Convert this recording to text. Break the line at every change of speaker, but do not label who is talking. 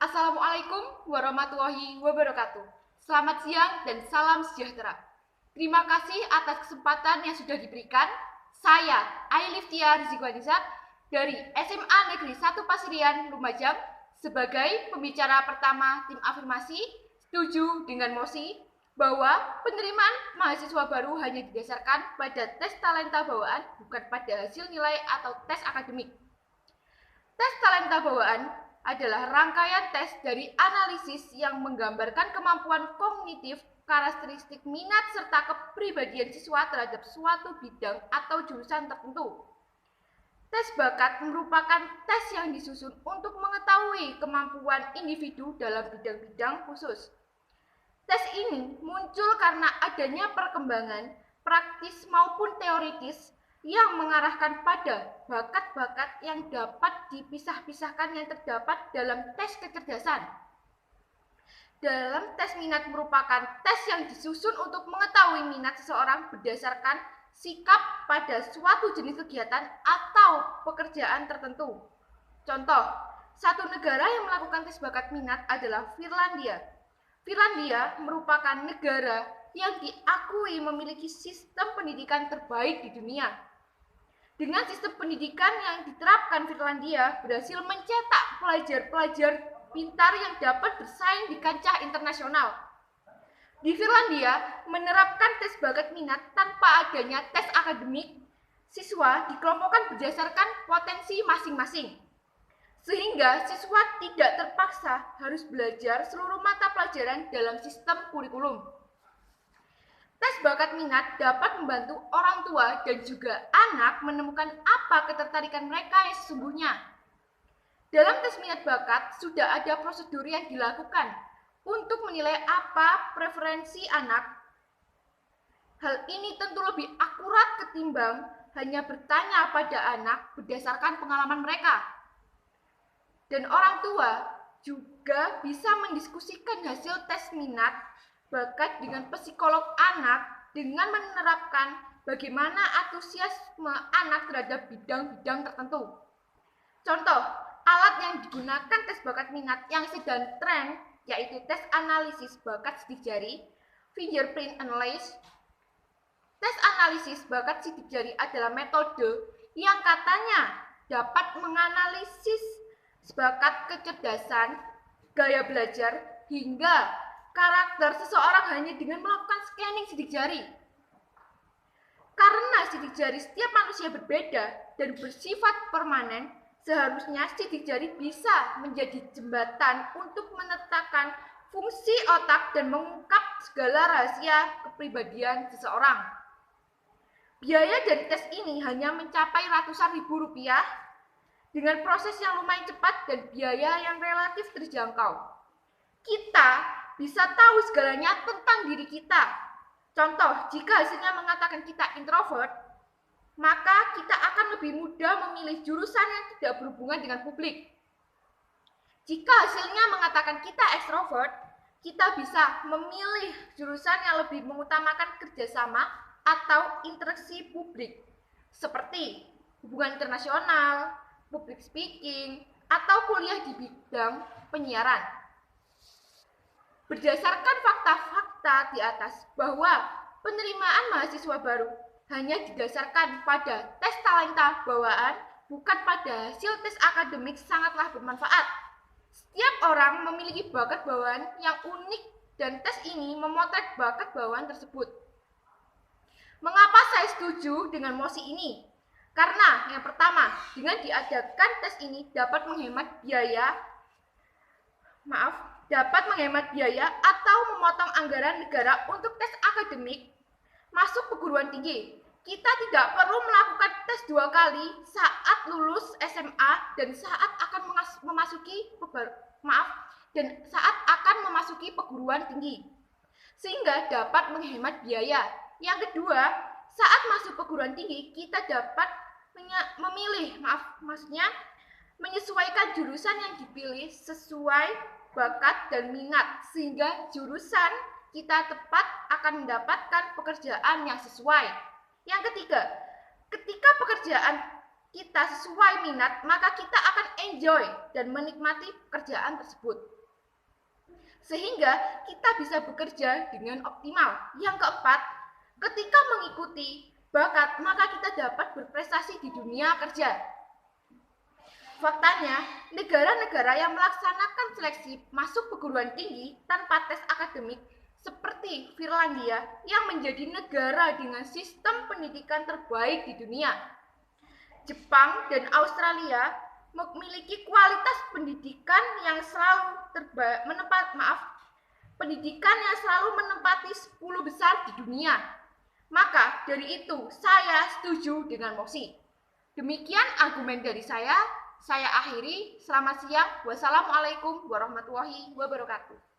Assalamualaikum warahmatullahi wabarakatuh. Selamat siang dan salam sejahtera. Terima kasih atas kesempatan yang sudah diberikan. Saya Ailiftia Rizikwanisa dari SMA Negeri 1 Pasirian, Lumajang sebagai pembicara pertama tim afirmasi setuju dengan mosi bahwa penerimaan mahasiswa baru hanya didasarkan pada tes talenta bawaan, bukan pada hasil nilai atau tes akademik. Tes talenta bawaan adalah rangkaian tes dari analisis yang menggambarkan kemampuan kognitif, karakteristik minat, serta kepribadian siswa terhadap suatu bidang atau jurusan tertentu. Tes bakat merupakan tes yang disusun untuk mengetahui kemampuan individu dalam bidang-bidang khusus. Tes ini muncul karena adanya perkembangan praktis maupun teoritis yang mengarahkan pada bakat-bakat yang dapat dipisah-pisahkan yang terdapat dalam tes kecerdasan. Dalam tes minat merupakan tes yang disusun untuk mengetahui minat seseorang berdasarkan sikap pada suatu jenis kegiatan atau pekerjaan tertentu. Contoh, satu negara yang melakukan tes bakat minat adalah Finlandia. Finlandia merupakan negara yang diakui memiliki sistem pendidikan terbaik di dunia. Dengan sistem pendidikan yang diterapkan, Finlandia berhasil mencetak pelajar-pelajar pintar yang dapat bersaing di kancah internasional. Di Finlandia, menerapkan tes bakat minat tanpa adanya tes akademik, siswa dikelompokkan berdasarkan potensi masing-masing. Sehingga siswa tidak terpaksa harus belajar seluruh mata pelajaran dalam sistem kurikulum. Tes bakat minat dapat membantu orang tua dan juga anak menemukan apa ketertarikan mereka yang sesungguhnya. Dalam tes minat bakat sudah ada prosedur yang dilakukan untuk menilai apa preferensi anak. Hal ini tentu lebih akurat ketimbang hanya bertanya pada anak berdasarkan pengalaman mereka. Dan orang tua juga bisa mendiskusikan hasil tes minat bakat dengan psikolog anak dengan menerapkan bagaimana antusiasme anak terhadap bidang-bidang tertentu. Contoh, alat yang digunakan tes bakat minat yang sedang tren yaitu tes analisis bakat sidik jari, fingerprint analysis. Tes analisis bakat sidik jari adalah metode yang katanya dapat menganalisis bakat kecerdasan, gaya belajar, hingga karakter seseorang hanya dengan melakukan scanning sidik jari. Karena sidik jari setiap manusia berbeda dan bersifat permanen, seharusnya sidik jari bisa menjadi jembatan untuk menetapkan fungsi otak dan mengungkap segala rahasia kepribadian seseorang. Biaya dari tes ini hanya mencapai ratusan ribu rupiah dengan proses yang lumayan cepat dan biaya yang relatif terjangkau. Kita bisa tahu segalanya tentang diri kita. Contoh, jika hasilnya mengatakan kita introvert, maka kita akan lebih mudah memilih jurusan yang tidak berhubungan dengan publik. Jika hasilnya mengatakan kita ekstrovert, kita bisa memilih jurusan yang lebih mengutamakan kerjasama atau interaksi publik, seperti hubungan internasional, public speaking, atau kuliah di bidang penyiaran. Berdasarkan fakta-fakta di atas bahwa penerimaan mahasiswa baru hanya didasarkan pada tes talenta bawaan, bukan pada hasil tes akademik sangatlah bermanfaat. Setiap orang memiliki bakat bawaan yang unik dan tes ini memotret bakat bawaan tersebut. Mengapa saya setuju dengan mosi ini? Karena yang pertama, dengan diadakan tes ini dapat menghemat biaya atau memotong anggaran negara untuk tes akademik masuk perguruan tinggi. Kita tidak perlu melakukan tes 2 kali saat lulus SMA dan saat akan memasuki perguruan tinggi, sehingga dapat menghemat biaya. Yang kedua, saat masuk perguruan tinggi kita dapat menyesuaikan jurusan yang dipilih sesuai bakat dan minat, sehingga jurusan kita tepat akan mendapatkan pekerjaan yang sesuai. Yang ketiga, ketika pekerjaan kita sesuai minat, maka kita akan enjoy dan menikmati pekerjaan tersebut. Sehingga kita bisa bekerja dengan optimal. Yang keempat, ketika mengikuti bakat, maka kita dapat berprestasi di dunia kerja. Faktanya, negara-negara yang melaksanakan seleksi masuk perguruan tinggi tanpa tes akademik seperti Finlandia yang menjadi negara dengan sistem pendidikan terbaik di dunia. Jepang dan Australia memiliki kualitas pendidikan yang selalu menempati 10 besar di dunia. Maka dari itu saya setuju dengan mosi. Demikian argumen dari saya akhiri. Selamat siang. Wassalamualaikum warahmatullahi wabarakatuh.